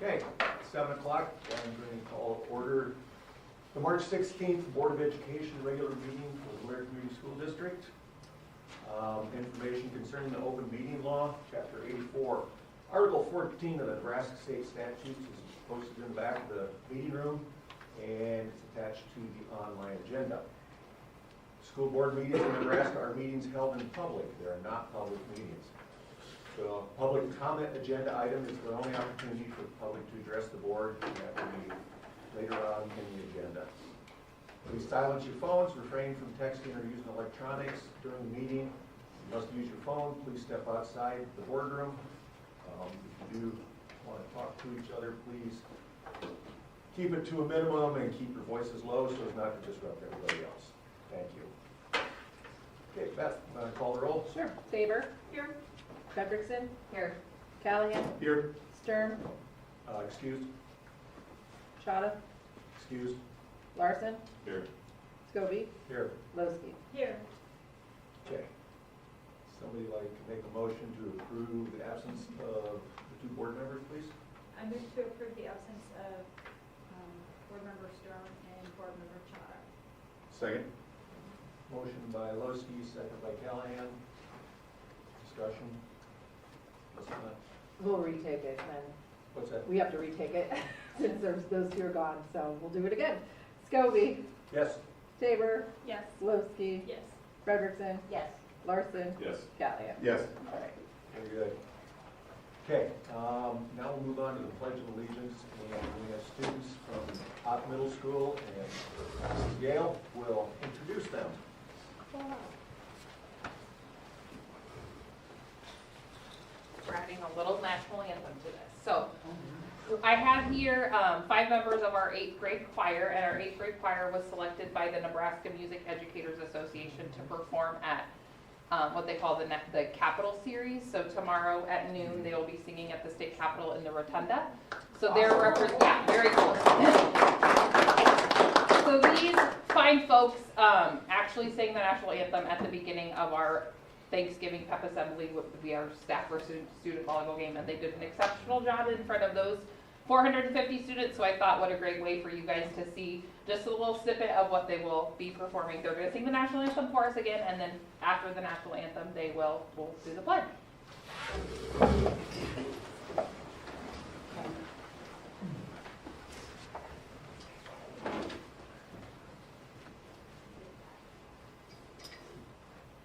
Okay, 7 o'clock, I'm going to call to order the March 16th Board of Education regular meeting for the Blair Community School District. Information concerning the open meeting law, Chapter 84. Article 14 of the Nebraska State Statutes is posted in the back of the meeting room, and it's attached to the online agenda. School board meetings in Nebraska are meetings held in public. They are not public meetings. The public comment agenda item is the only opportunity for the public to address the board, and that will be later on in the agenda. Please silence your phones, refrain from texting or using electronics during the meeting. You must use your phone. Please step outside the boardroom. If you do want to talk to each other, please keep it to a minimum and keep your voices low so as not to disrupt everybody else. Thank you. Okay, Beth, call the roll. Sure. Saber. Here. Fredrickson. Here. Callahan. Here. Stern. Excused. Chada. Excused. Larson. Here. Scobie. Here. Lowski. Here. Okay. Somebody like to make a motion to approve the absence of the two board members, please? I move to approve the absence of board member Stern and board member Chada. Second. Motion by Lowski, second by Callahan. Discussion? We'll retake it then. What's that? We have to retake it since those two are gone, so we'll do it again. Scobie. Yes. Saber. Yes. Lowski. Yes. Fredrickson. Yes. Larson. Yes. Callahan. Yes. All right. Very good. Okay, now we'll move on to the Pledge of Allegiance, and we have students from Hop Middle School, and Mrs. Gale will introduce them. We're adding a little national anthem to this. So I have here 5 members of our 8th grade choir, and our 8th grade choir was selected by the Nebraska Music Educators Association to perform at what they call the Capitol Series. So tomorrow at noon, they will be singing at the state capitol in the Rotunda. So they're very close. So these fine folks actually sang the national anthem at the beginning of our Thanksgiving pep assembly with our staff versus student volleyball game, and they did an exceptional job in front of those 450 students. So I thought, what a great way for you guys to see just a little snippet of what they will be performing. They're going to sing the national anthem for us again, and then after the national anthem, we'll do the pledge.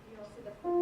You all see the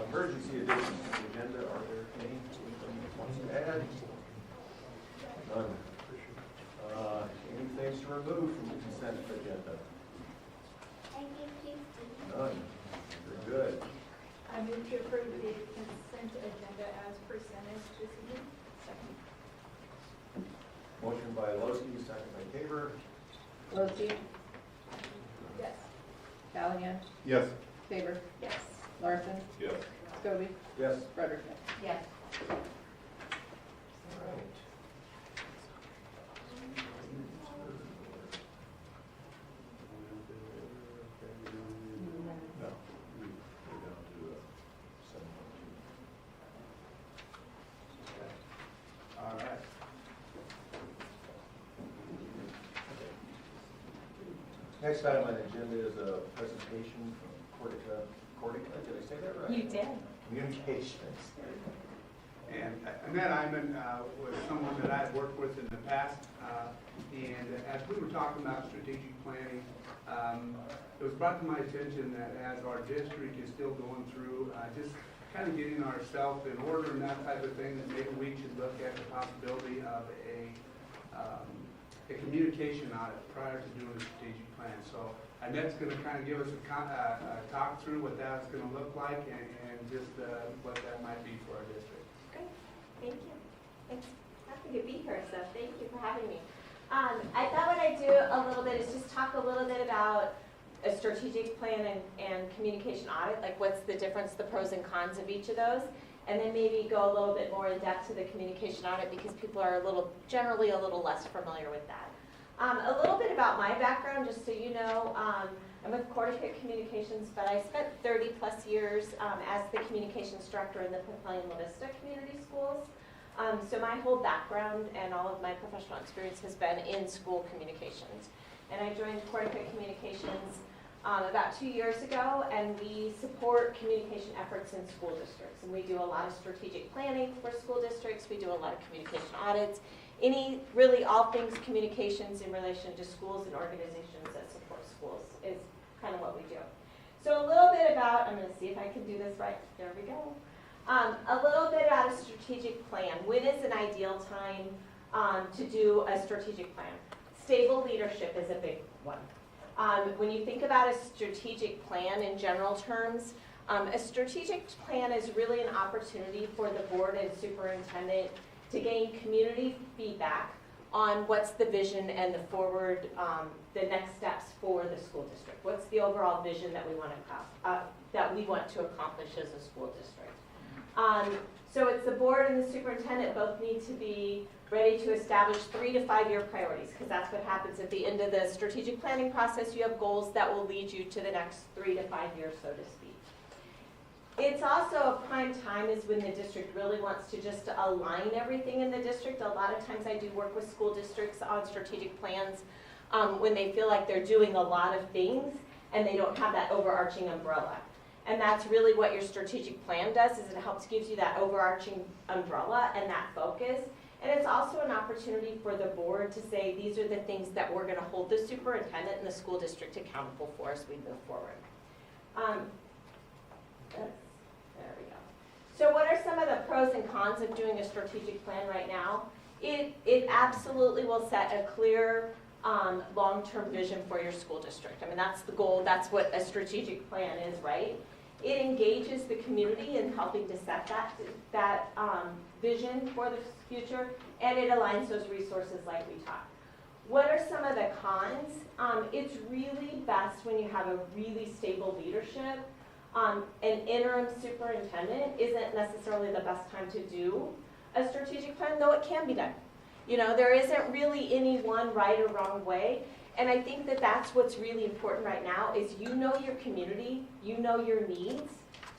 emergency additions to the agenda. Are there any wants to add? None. Anything to remove from the consent agenda? None. Very good. I move to approve the consent agenda as presented this evening. Second. Motion by Lozey, second by Tabor. Lozey, Yes. Callahan, Yes. Tabor, Yes. Larson, Yes. Scobie, Yes. Frederick. Yes. All right. No, we're down to 7.2. All right. Next item on the agenda is a presentation from Cordica, did I say that right? You did. Communications. And Annette Iman was someone that I've worked with in the past, and as we were talking about strategic planning, it was brought to my attention that as our district is still going through just kind of getting ourselves in order and that type of thing, that maybe we should look at the possibility of a communication audit prior to doing a strategic plan. So Annette's going to kind of give us a talk through what that's going to look like and just what that might be for our district. Great, thank you. It's happy to be here, so thank you for having me. I thought what I'd do a little bit is just talk a little bit about a strategic plan and communication audit, like what's the difference, the pros and cons of each of those, and then maybe go a little bit more in depth to the communication audit because people are generally a little less familiar with that. A little bit about my background, just so you know, I'm with Cordica Communications, but I spent 30 plus years as the communications director in the Papillion La Vista Community Schools. So my whole background and all of my professional experience has been in school communications. And I joined Cordica Communications about 2 years ago, and we support communication efforts in school districts. And we do a lot of strategic planning for school districts. We do a lot of communication audits. Really all things communications in relation to schools and organizations that support schools is kind of what we do. So a little bit about, I'm going to see if I can do this right. There we go. A little bit about a strategic plan. When is an ideal time to do a strategic plan? Stable leadership is a big one. When you think about a strategic plan in general terms, a strategic plan is really an opportunity for the board and superintendent to gain community feedback on what's the vision and the next steps for the school district. What's the overall vision that we want to accomplish as a school district? So it's the board and the superintendent both need to be ready to establish 3 to 5 year priorities, because that's what happens at the end of the strategic planning process. You have goals that will lead you to the next 3 to 5 years, so to speak. It's also a prime time is when the district really wants to just align everything in the district. A lot of times I do work with school districts on strategic plans when they feel like they're doing a lot of things and they don't have that overarching umbrella. And that's really what your strategic plan does, is it helps gives you that overarching umbrella and that focus. And it's also an opportunity for the board to say, these are the things that we're going to hold the superintendent and the school district accountable for as we move forward. There we go. So what are some of the pros and cons of doing a strategic plan right now? It absolutely will set a clear long-term vision for your school district. I mean, that's the goal. That's what a strategic plan is, right? It engages the community in helping to set that vision for the future, and it aligns those resources like we talked. What are some of the cons? It's really best when you have a really stable leadership. An interim superintendent isn't necessarily the best time to do a strategic plan, though it can be done. You know, there isn't really any one right or wrong way. And I think that that's what's really important right now is you know your community, you know your needs.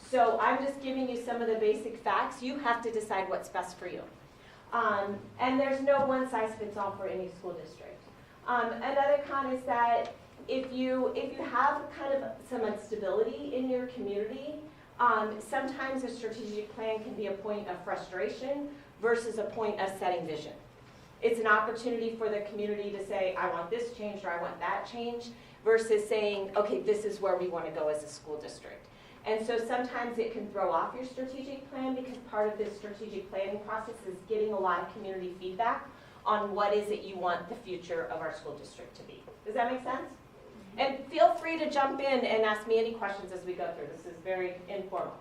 So I'm just giving you some of the basic facts. You have to decide what's best for you. And there's no one size fits all for any school district. Another con is that if you have kind of some instability in your community, sometimes a strategic plan can be a point of frustration versus a point of setting vision. It's an opportunity for the community to say, I want this changed or I want that changed, versus saying, okay, this is where we want to go as a school district. And so sometimes it can throw off your strategic plan because part of this strategic planning process is getting a lot of community feedback on what is it you want the future of our school district to be. Does that make sense? And feel free to jump in and ask me any questions as we go through. This is very informal.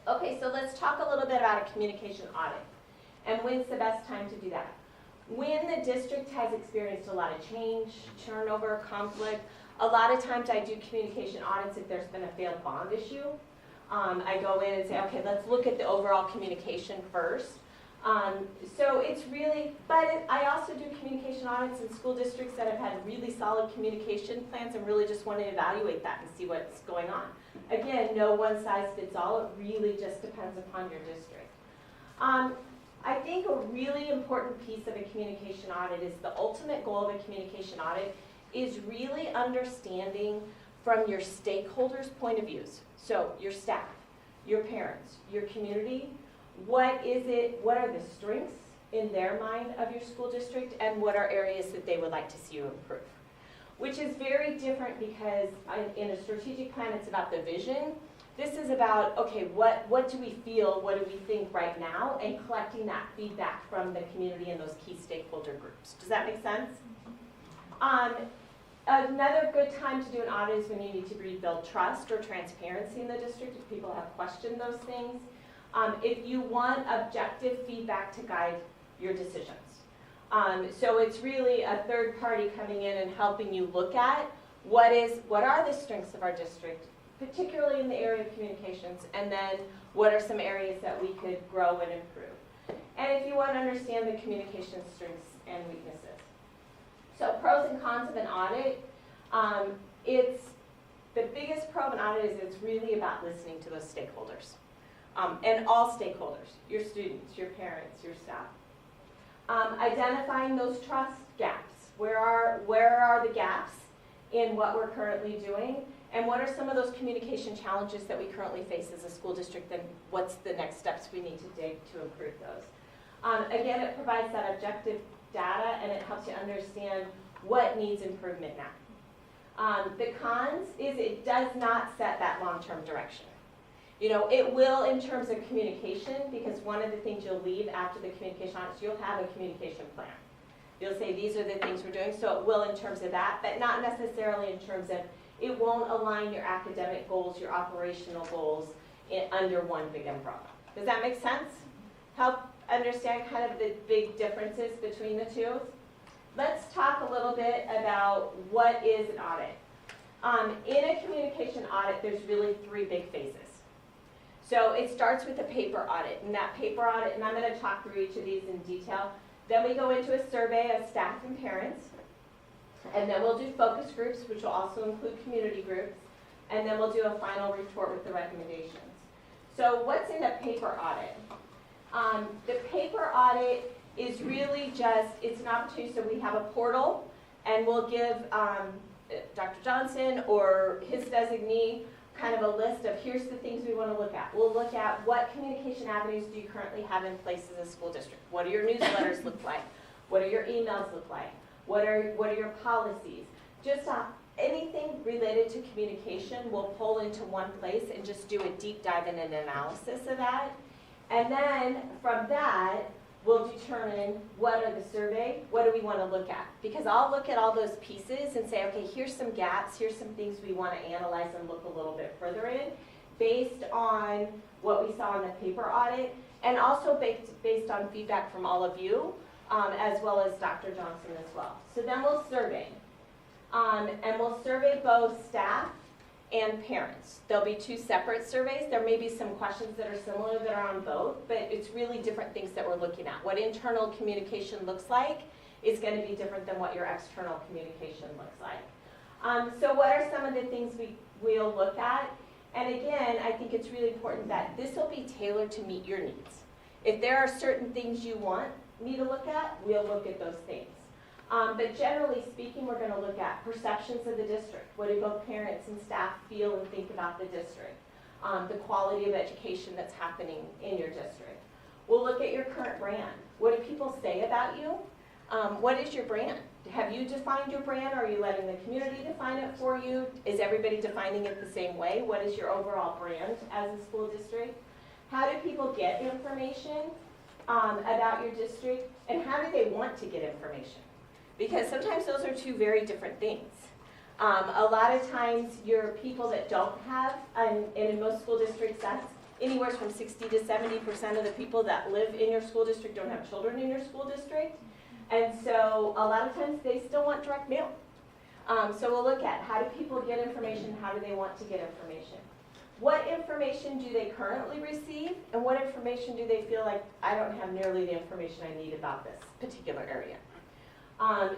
Okay, so let's talk a little bit about a communication audit. And when's the best time to do that? When the district has experienced a lot of change, turnover, conflict. A lot of times I do communication audits if there's been a failed bond issue. I go in and say, okay, let's look at the overall communication first. So it's really, I also do communication audits in school districts that have had really solid communication plans and really just want to evaluate that and see what's going on. Again, no one size fits all. It really just depends upon your district. I think a really important piece of a communication audit is the ultimate goal of a communication audit is really understanding from your stakeholders' point of views. So your staff, your parents, your community, what are the strengths in their mind of your school district, and what are areas that they would like to see you improve. Which is very different because in a strategic plan, it's about the vision. This is about, okay, what do we feel, what do we think right now, and collecting that feedback from the community and those key stakeholder groups. Does that make sense? Another good time to do an audit is when you need to rebuild trust or transparency in the district if people have questioned those things. If you want objective feedback to guide your decisions. So it's really a third party coming in and helping you look at what are the strengths of our district, particularly in the area of communications, and then what are some areas that we could grow and improve. And if you want to understand the communication strengths and weaknesses. So pros and cons of an audit, the biggest pro of an audit is it's really about listening to those stakeholders. And all stakeholders, your students, your parents, your staff. Identifying those trust gaps. Where are the gaps in what we're currently doing? And what are some of those communication challenges that we currently face as a school district, and what's the next steps we need to take to improve those? Again, it provides that objective data, and it helps you understand what needs improvement now. The cons is it does not set that long-term direction. You know, it will in terms of communication, because one of the things you'll leave after the communication audits, you'll have a communication plan. You'll say these are the things we're doing, so it will in terms of that, but not necessarily in terms of it won't align your academic goals, your operational goals under one big umbrella. Does that make sense? Help understand kind of the big differences between the two? Let's talk a little bit about what is an audit. In a communication audit, there's really three big phases. So it starts with a paper audit, and that paper audit, and I'm going to talk through each of these in detail. Then we go into a survey of staff and parents, and then we'll do focus groups, which will also include community groups, and then we'll do a final report with the recommendations. So what's in a paper audit? The paper audit is really just, it's an opportunity, so we have a portal, and we'll give Dr. Johnson or his designee kind of a list of here's the things we want to look at. We'll look at what communication avenues do you currently have in place as a school district? What do your newsletters look like? What do your emails look like? What are your policies? Just anything related to communication we'll pull into one place and just do a deep dive and an analysis of that. And then from that, we'll determine what are the survey, what do we want to look at? Because I'll look at all those pieces and say, okay, here's some gaps, here's some things we want to analyze and look a little bit further in, based on what we saw in the paper audit, and also based on feedback from all of you, as well as Dr. Johnson as well. So then we'll survey. And we'll survey both staff and parents. There'll be two separate surveys. There may be some questions that are similar that are on both, but it's really different things that we're looking at. What internal communication looks like is going to be different than what your external communication looks like. So what are some of the things we'll look at? And again, I think it's really important that this will be tailored to meet your needs. If there are certain things you want me to look at, we'll look at those things. But generally speaking, we're going to look at perceptions of the district. What do both parents and staff feel and think about the district? The quality of education that's happening in your district. We'll look at your current brand. What do people say about you? What is your brand? Have you defined your brand, or are you letting the community define it for you? Is everybody defining it the same way? What is your overall brand as a school district? How do people get information about your district, and how do they want to get information? Because sometimes those are two very different things. A lot of times your people that don't have, and in most school districts anywhere from 60 to 70% of the people that live in your school district don't have children in your school district. And so a lot of times they still want direct mail. So we'll look at how do people get information, how do they want to get information. What information do they currently receive, and what information do they feel like I don't have nearly the information I need about this particular area?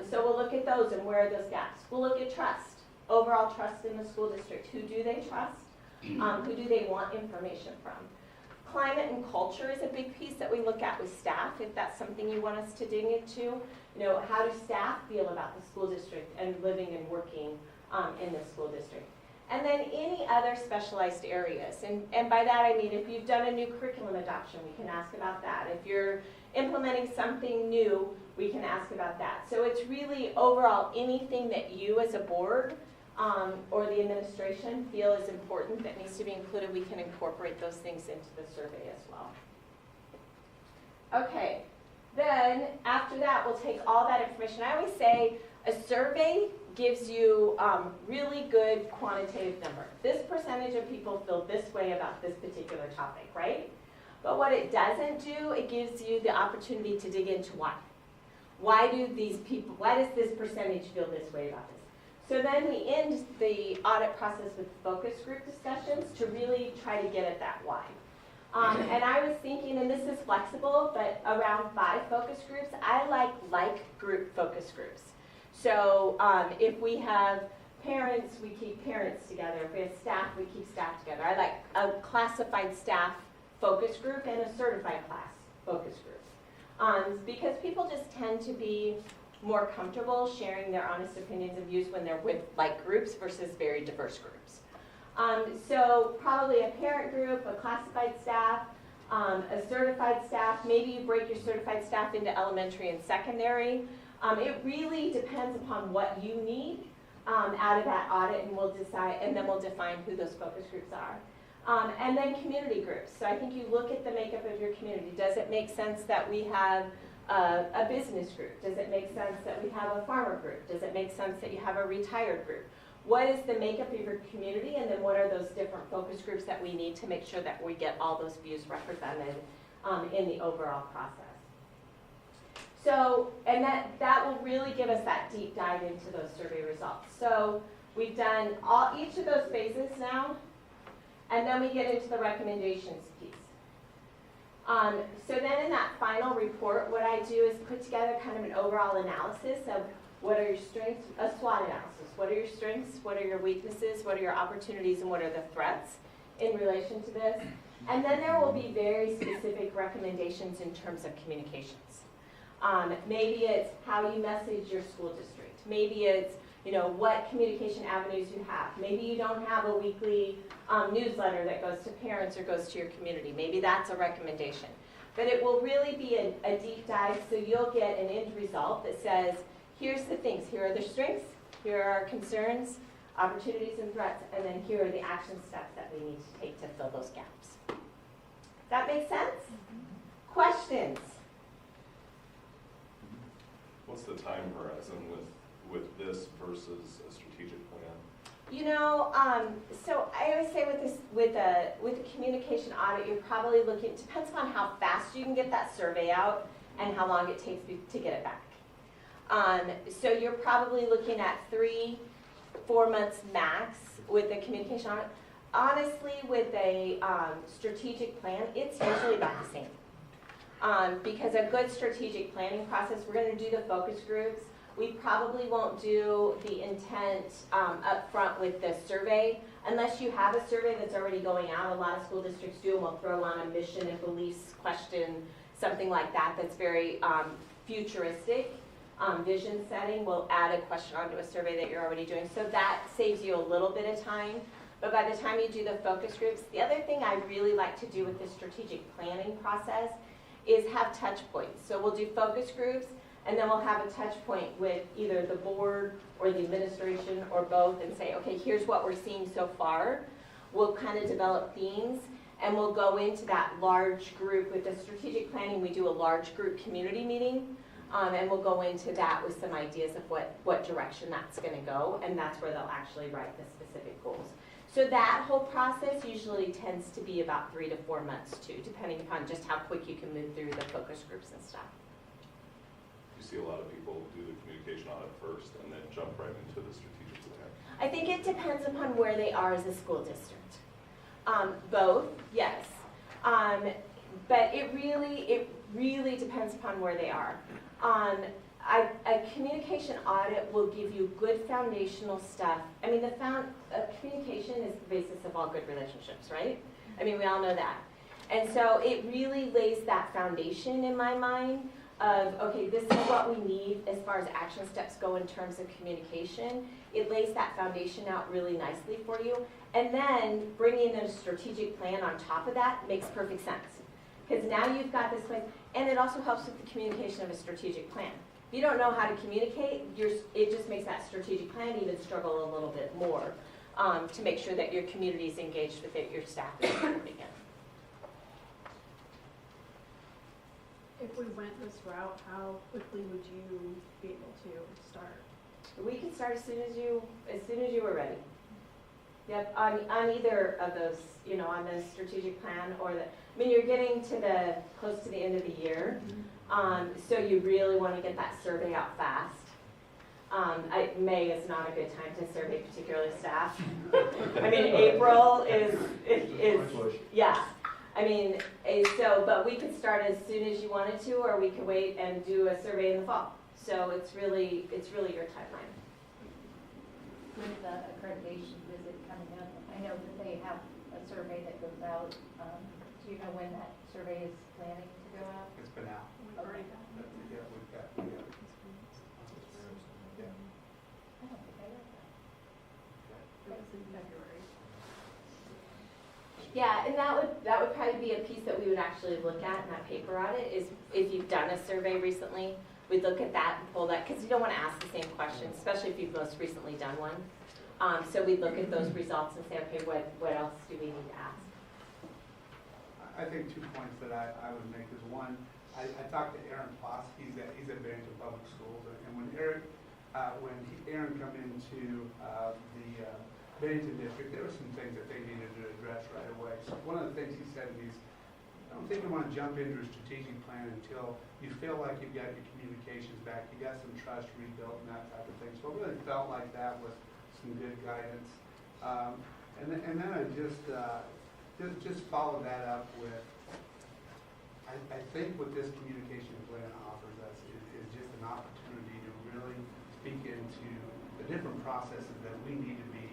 So we'll look at those and where are those gaps. We'll look at trust, overall trust in the school district. Who do they trust? Who do they want information from? Climate and culture is a big piece that we look at with staff, if that's something you want us to dig into. You know, how do staff feel about the school district and living and working in the school district? And then any other specialized areas. And by that I mean if you've done a new curriculum adoption, we can ask about that. If you're implementing something new, we can ask about that. So it's really overall anything that you as a board or the administration feel is important that needs to be included, we can incorporate those things into the survey as well. Okay, then after that we'll take all that information. I always say a survey gives you really good quantitative number. This percentage of people feel this way about this particular topic, right? But what it doesn't do, it gives you the opportunity to dig into why. Why does this percentage feel this way about this? So then we end the audit process with focus group discussions to really try to get at that why. And I was thinking, and this is flexible, but around 5 focus groups, I like group focus groups. So if we have parents, we keep parents together. If we have staff, we keep staff together. I like a classified staff focus group and a certified class focus group. Because people just tend to be more comfortable sharing their honest opinions and views when they're with like groups versus very diverse groups. So probably a parent group, a classified staff, a certified staff. Maybe you break your certified staff into elementary and secondary. It really depends upon what you need out of that audit, and we'll decide, and then we'll define who those focus groups are. And then community groups. So I think you look at the makeup of your community. Does it make sense that we have a business group? Does it make sense that we have a farmer group? Does it make sense that you have a retired group? What is the makeup of your community, and then what are those different focus groups that we need to make sure that we get all those views represented in the overall process? So, and that will really give us that deep dive into those survey results. So we've done each of those phases now, and then we get into the recommendations piece. So then in that final report, what I do is put together kind of an overall analysis of what are your strengths, a SWOT analysis. What are your strengths, what are your weaknesses, what are your opportunities, and what are the threats in relation to this? And then there will be very specific recommendations in terms of communications. Maybe it's how you message your school district. Maybe it's, you know, what communication avenues you have. Maybe you don't have a weekly newsletter that goes to parents or goes to your community. Maybe that's a recommendation. But it will really be a deep dive, so you'll get an end result that says, here's the things, here are the strengths, here are our concerns, opportunities and threats, and then here are the action steps that we need to take to fill those gaps. That make sense? Mm-hmm. Questions? What's the time horizon with this versus a strategic plan? You know, so I always say with a communication audit, you're probably looking, it depends on how fast you can get that survey out and how long it takes to get it back. So you're probably looking at 3-4 months max with the communication audit. Honestly, with a strategic plan, it's usually about the same. Because a good strategic planning process, we're going to do the focus groups. We probably won't do the intent up front with the survey unless you have a survey that's already going out. A lot of school districts do, and we'll throw on a mission and beliefs question, something like that that's very futuristic. Vision setting, we'll add a question onto a survey that you're already doing. So that saves you a little bit of time. But by the time you do the focus groups, the other thing I really like to do with the strategic planning process is have touch points. So we'll do focus groups, and then we'll have a touch point with either the board or the administration or both and say, okay, here's what we're seeing so far. We'll kind of develop themes, and we'll go into that large group. With the strategic planning, we do a large group community meeting, and we'll go into that with some ideas of what direction that's going to go, and that's where they'll actually write the specific goals. So that whole process usually tends to be about 3 to 4 months too, depending upon just how quick you can move through the focus groups and stuff. You see a lot of people do the communication audit first and then jump right into the strategic plan. I think it depends upon where they are as a school district. Both, yes. But it really depends upon where they are. A communication audit will give you good foundational stuff. I mean, communication is the basis of all good relationships, right? I mean, we all know that. And so it really lays that foundation in my mind of, okay, this is what we need as far as action steps go in terms of communication. It lays that foundation out really nicely for you. And then bringing in a strategic plan on top of that makes perfect sense. Because now you've got this plan, and it also helps with the communication of a strategic plan. If you don't know how to communicate, it just makes that strategic plan even struggle a little bit more to make sure that your community is engaged with it, your staff is supporting it. If we went this route, how quickly would you be able to start? We can start as soon as you were ready. Yep, on either of those, on the strategic plan or you're getting to close to the end of the year, so you really want to get that survey out fast. May is not a good time to survey particularly staff. I mean, April is yeah. I mean, but we could start as soon as you wanted to, or we could wait and do a survey in the fall. So it's really your timeline. With the accreditation visit coming up, I know that they have a survey that goes out. Do you know when that survey is planning to go out? It's been out. We've already got Yeah, we've got. I don't think I read that. It was in February. Yeah, and that would probably be a piece that we would actually look at in that paper audit is if you've done a survey recently, we'd look at that and pull that, because you don't want to ask the same questions, especially if you've most recently done one. So we'd look at those results and say, okay, what else do we need to ask? I think 2 points that I would make is one, I talked to Aaron Ploss, he's at Bennington Public Schools, and when Aaron come into the Bennington district, there were some things that they needed to address right away. So one of the things he said is, I don't think you want to jump into a strategic plan until you feel like you've got your communications back, you got some trust rebuilt and that type of thing. So I really felt like that was some good guidance. And then I just follow that up with, I think what this communication plan offers us is just an opportunity to really speak into the different processes that we need to be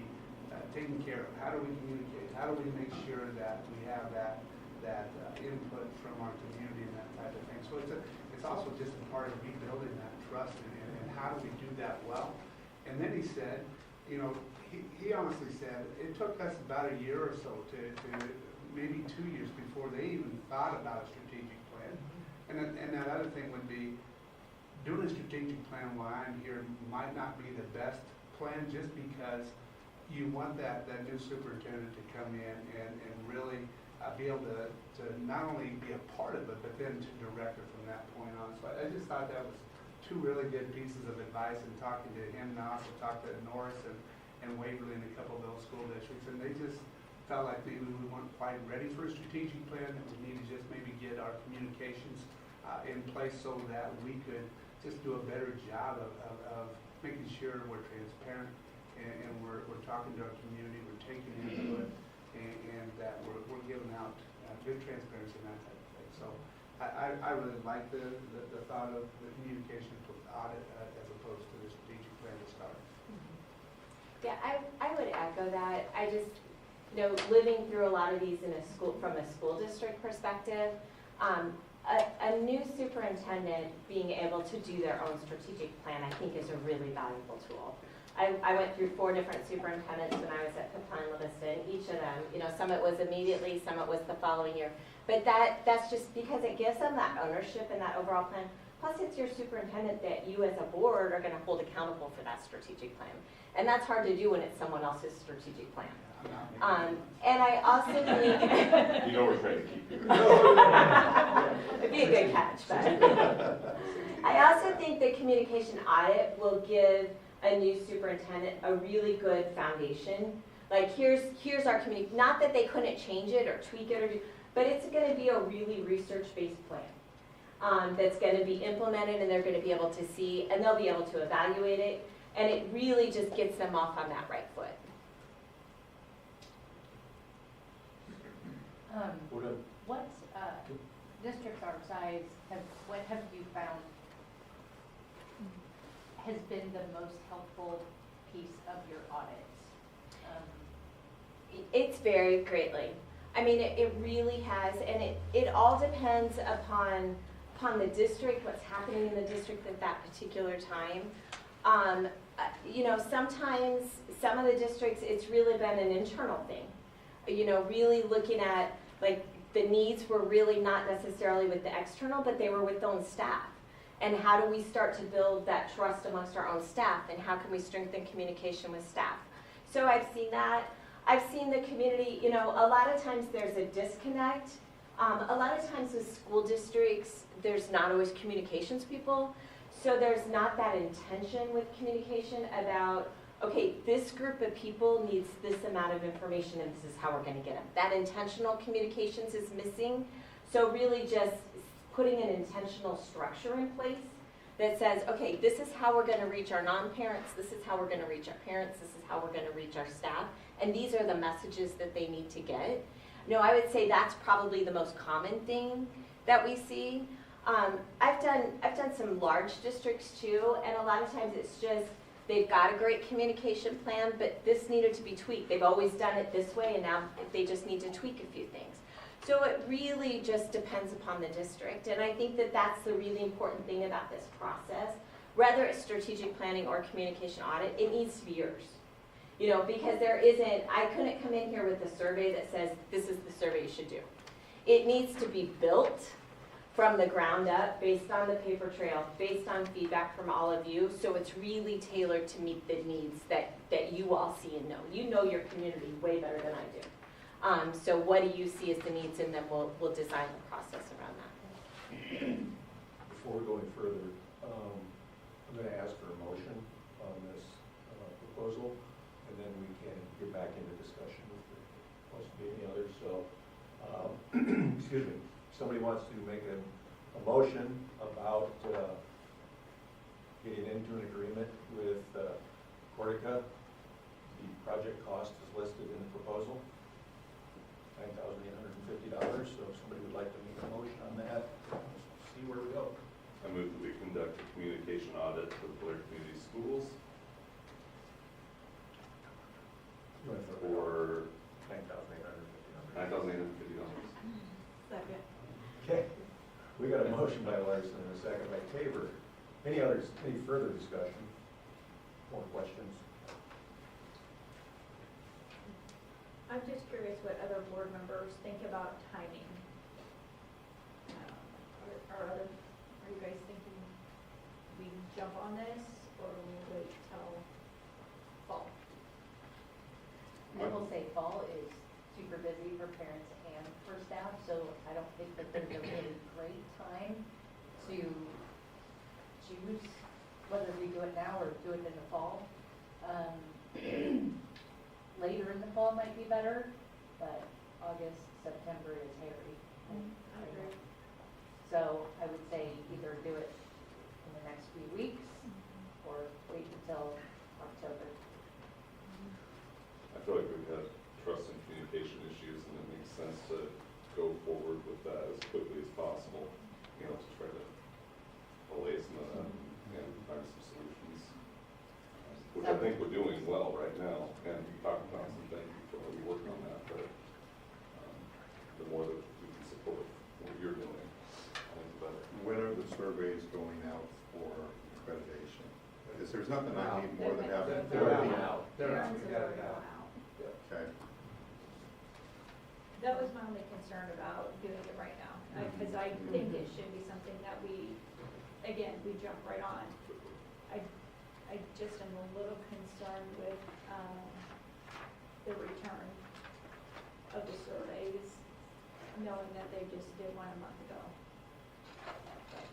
taking care of. How do we communicate? How do we make sure that we have that input from our community and that type of thing? So it's also just a part of rebuilding that trust and how do we do that well? And then he said, he honestly said it took us about a year or so to maybe 2 years before they even thought about a strategic plan. And that other thing would be doing a strategic plan while I'm here might not be the best plan just because you want that new superintendent to come in and really be able to not only be a part of it, but then to direct it from that point on. So I just thought that was 2 really good pieces of advice, and talking to him, and I also talked to Norris and Waverly and a couple of those school districts, and they just felt like maybe we weren't quite ready for a strategic plan, that we need to just maybe get our communications in place so that we could just do a better job of making sure we're transparent and we're talking to our community, we're taking input, and that we're giving out good transparency and that type of thing. So I really like the thought of the communication audit as opposed to the strategic plan to start. Yeah, I would echo that. I just, living through a lot of these from a school district perspective, a new superintendent being able to do their own strategic plan, I think, is a really valuable tool. I went through 4 different superintendents when I was at Capline La Vista, and each of them, some it was immediately, some it was the following year. But that's just because it gives them that ownership and that overall plan. Plus, it's your superintendent that you as a board are going to hold accountable for that strategic plan. And that's hard to do when it's someone else's strategic plan. And I also think... You know we're trying to keep you. It'd be a good catch, but... I also think the communication audit will give a new superintendent a really good foundation Like, here's our community, not that they couldn't change it or tweak it or do, but it's gonna be a really research-based plan. That's gonna be implemented and they're gonna be able to see, and they'll be able to evaluate it, and it really just gets them off on that right foot. We're done. What, districts our size, what have you found has been the most helpful piece of your audit? It's varied greatly. I mean, it really has, and it all depends upon the district, what's happening in the district at that particular time. You know, sometimes, some of the districts, it's really been an internal thing. You know, really looking at, like, the needs were really not necessarily with the external, but they were with their own staff. And how do we start to build that trust amongst our own staff, and how can we strengthen communication with staff? So I've seen that. I've seen the community, you know, a lot of times there's a disconnect. A lot of times with school districts, there's not always communications people. So there's not that intention with communication about, okay, this group of people needs this amount of information and this is how we're gonna get them. That intentional communications is missing. So really just putting an intentional structure in place that says, okay, this is how we're gonna reach our non-parents, this is how we're gonna reach our parents, this is how we're gonna reach our staff, and these are the messages that they need to get. No, I would say that's probably the most common thing that we see. I've done some large districts too, and a lot of times it's just, they've got a great communication plan, but this needed to be tweaked. They've always done it this way, and now they just need to tweak a few things. So it really just depends upon the district, and I think that that's the really important thing about this process. Whether it's strategic planning or communication audit, it needs to be yours. You know, because there isn't, I couldn't come in here with a survey that says, this is the survey you should do. It needs to be built from the ground up, based on the paper trail, based on feedback from all of you, so it's really tailored to meet the needs that you all see and know. You know your community way better than I do. So what do you see as the needs, and then we'll design the process around that. Before we go any further, I'm going to ask for a motion on this proposal, and then we can get back into discussion if there wants to be any others. So, excuse me, if somebody wants to make a motion about getting into an agreement with Cortica, the project cost is listed in the proposal. $9,850, so if somebody would like to make a motion on that, see where we go. I move that we conduct a communication audit for Blair Community Schools for $9,850. Second. Okay, we got a motion by Larson and a second by Tabor. Any further discussion? More questions? I'm just curious what other board members think about timing. Are you guys thinking we jump on this, or we'll wait till fall? I will say fall is super busy for parents and for staff, so I don't think that there's a really great time to choose whether we do it now or do it in the fall. Later in the fall might be better, but August, September is hairy. I agree. So I would say either do it in the next few weeks or wait until October. I feel like we've had trust and communication issues, and it makes sense to go forward with that as quickly as possible, you know, to try to allay some of that and find some solutions. Which I think we're doing well right now, and Dr. Thompson, thank you for already working on that, but the more that we can support what you're doing, I think the better. When are the surveys going out for accreditation? Because there's nothing I need more than having. They're already out. They're out. Ones We that got are it out. going out. Okay. That was my only concern about doing it right now, because I think it should be something that we jump right on. I just am a little concerned with the return of the surveys, knowing that they just did one a month ago. But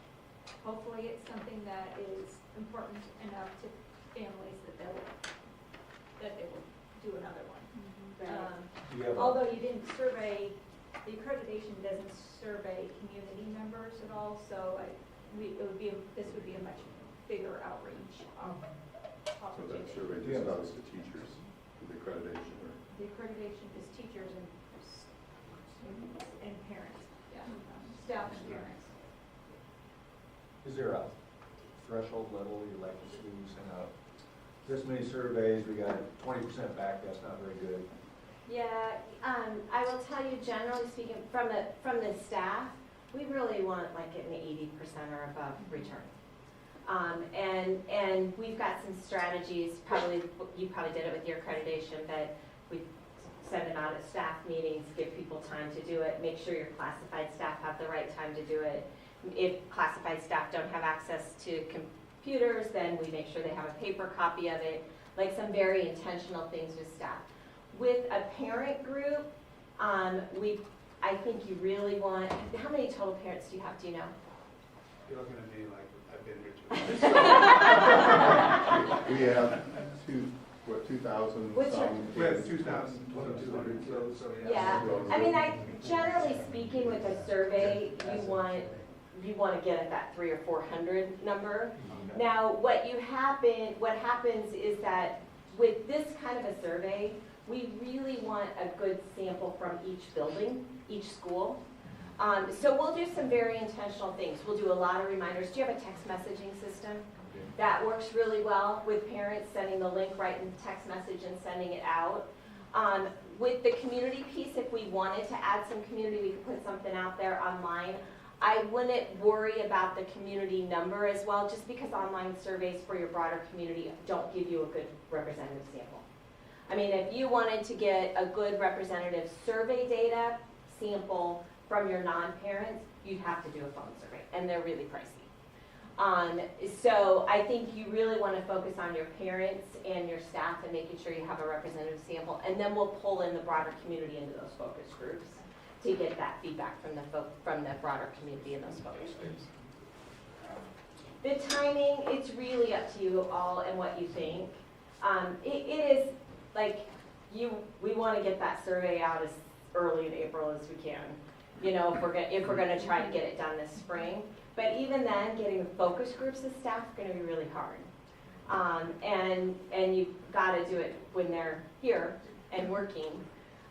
hopefully it's something that is important enough to families that they will do another one. Do you have a, Although you didn't survey, the accreditation doesn't survey community members at all, so this would be a much bigger outreach So that opportunity. survey just goes to teachers for the accreditation, or? The accreditation is teachers and students and parents, staff and parents. is there a threshold level you'd like to see send out? This many surveys, we got 20% back, that's not very good. Yeah, I will tell you, generally speaking, from the staff, we really want like an 80% or above return. And we've got some strategies, you probably did it with your accreditation, that we send them out at staff meetings, give people time to do it, make sure your classified staff have the right time to do it. If classified staff don't have access to computers, then we make sure they have a paper copy of it, like some very intentional things with staff. With a parent group, I think you really want, how many total parents do you have, do you know? You're looking at me like I've been rich. We have 2,000 What's your- some. We have kids. 2,200, so Yeah, I mean, generally speaking, with a survey, you want to get at that 300 or 400 number. Now, what happens is that with this kind of a survey, we really want a good sample from each building, each school. So we'll do some very intentional things. We'll do a lot of reminders. Do you have a text messaging system? That works really well with parents sending the link right in the text message and sending it out. With the community piece, if we wanted to add some community, we could put something out there online. I wouldn't worry about the community number as well, just because online surveys for your broader community don't give you a good representative sample. I mean, if you wanted to get a good representative survey data sample from your non-parents, you'd have to do a phone survey, and they're really pricey. So I think you really want to focus on your parents and your staff and making sure you have a representative sample, and then we'll pull in the broader community into those focus groups to get that feedback from the broader community in those focus groups. The timing, it's really up to you all and what you think. It is like we want to get that survey out as early in April as we can. You know, if we're gonna try to get it done this spring. But even then, getting the focus groups of staff is going to be really hard. And you've got to do it when they're here and working.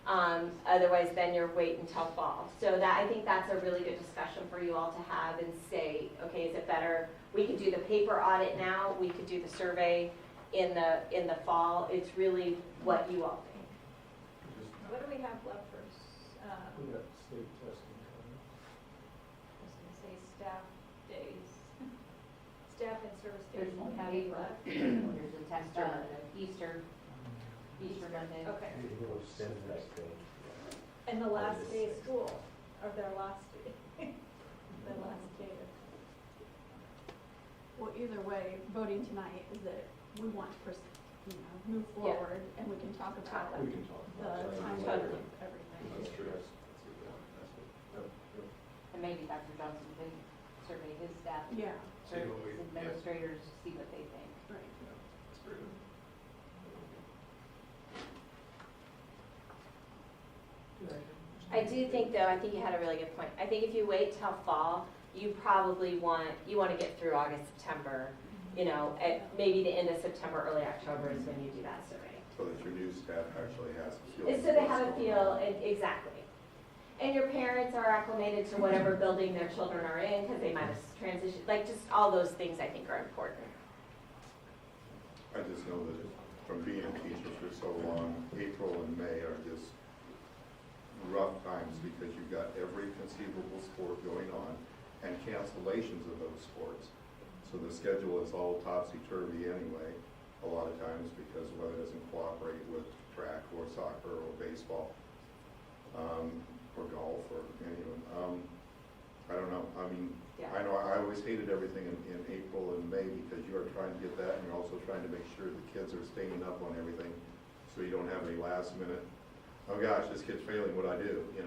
Otherwise, then you're waiting until fall. So I think that's a really good discussion for you all to have and say, okay, is it better? We could do the paper audit now. We could do the survey in the fall. It's really what you all think. What do we have left for, We got state testing coming. I was gonna say staff days. Staff and service days. There's one have day left. There's a test, Easter Monday. Okay. And the last day of school, or their last day, the last day of. Well, either way, voting tonight is that we want to, move forward, and we can talk about We can talk the about that. timeline of everything. That's true. That's good. And maybe Dr. Johnson can survey his staff, Yeah, or his administrators, see what they think. right. That's very good. I do think, though, I think you had a really good point. I think if you wait till fall, you probably want to get through August, September, at maybe the end of September, early October is when you do that survey. So that your new staff actually has a feel. So they have a feel, exactly. And your parents are acclimated to whatever building their children are in, because they might have transitioned, like just all those things I think are important. I just know that from being a teacher for so long, April and May are just rough times because you've got every conceivable sport going on and cancellations of those sports. So the schedule is all topsy-turvy anyway, a lot of times because the weather doesn't cooperate with track or soccer or baseball, or golf or any of them. I don't know. I mean, Yeah. I know I always hated everything in April and May because you are trying to get that and you're also trying to make sure the kids are staying up on everything so you don't have any last minute, oh gosh, this kid's failing, what I do, Yeah,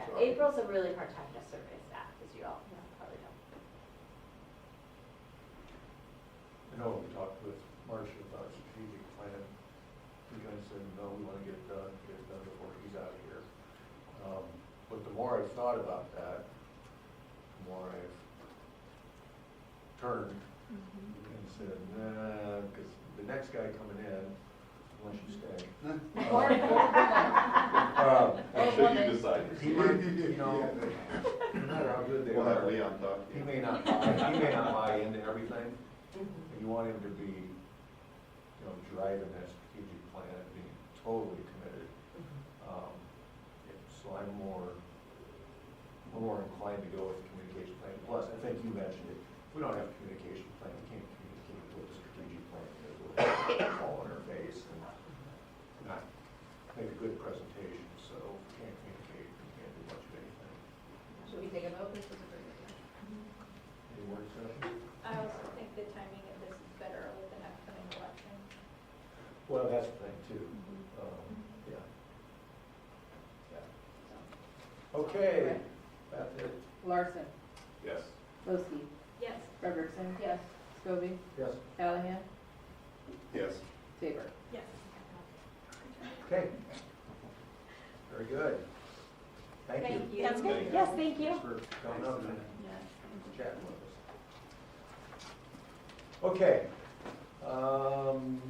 So- April's a really hard time to survey staff, as you all probably know. I know we talked with Marcia about strategic plan. We kind of said, no, we want to get it done before he's out of here. But the more I've thought about that, the more I've turned and said, nah, because the next guy coming in, unless you stay. Until you decide. He might, you know, no matter how good they We'll have are, Leon talk to he you. may not buy into everything. And you want him to be, you know, driving that strategic plan and being totally committed. So I'm more inclined to go with the communication plan. Plus, I think you mentioned it, if we don't have a communication plan, we can't communicate what the strategic plan is. We'll fall in our face and not make a good presentation. So if we can't communicate, we can't do much of anything. Should we take a vote? This is a great idea. Any more discussion? I also think the timing of this is better with an upcoming election. Well, that's the thing too. Yeah. Okay, that's it. Larson, Yes. Liskey, Yes. Frederickson. Yes. Scobie, Yes. Callahan, Yes. Tabor. Yes. Okay. Very good. Thank you. That's good. Yes, thank you. Thanks for coming up and Yes. chatting with us. Okay.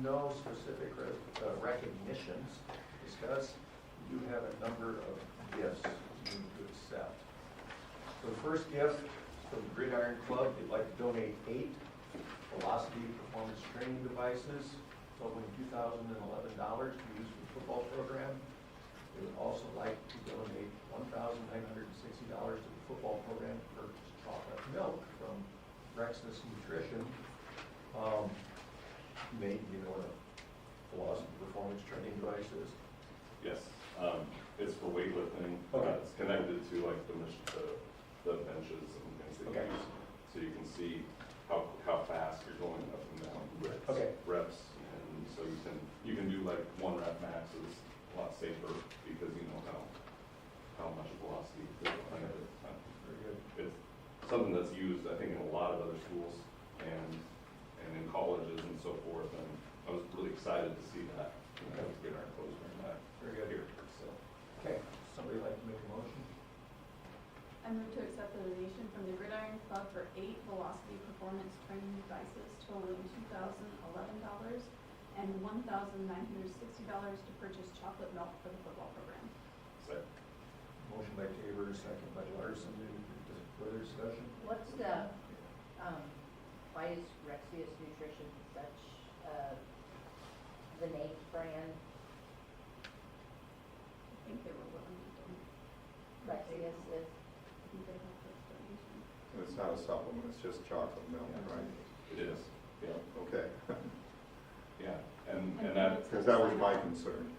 No specific recognitions to discuss. You have a number of gifts you need to accept. So the first gift is from the Gridiron Club. They'd like to donate 8 Velocity Performance Training devices totaling $2,011 to use for the football program. They would also like to donate $1,960 to the football program to purchase chocolate milk from Rexness Nutrition. Nate, you know what a Velocity Performance Training device is? Yes, it's for weightlifting. Okay. It's connected to like the benches and things that Okay. you use. So you can see how fast you're going up and down Okay. reps. And so you can do like 1 rep maxes a lot safer because you know how much velocity you're going at a time. Very good. It's something that's used, I think, in a lot of other schools and in colleges and so forth. And I was really excited to see that, get our clothes wearing that. Very good. Here, so. Okay, somebody like to make a motion? I move to accept the donation from the Gridiron Club for 8 Velocity Performance Training devices totaling $2,011 and $1,960 to purchase chocolate milk for the football program. So, Motion by Tabor, second by Larson. Any further discussion? What's why is Rexius Nutrition such the Nate brand? I think they were willing to donate. Rexius is, I think they helped with donation. And it's not a supplement, it's just chocolate milk, right? it is, yeah, Okay, yeah. And that, because that was my concern.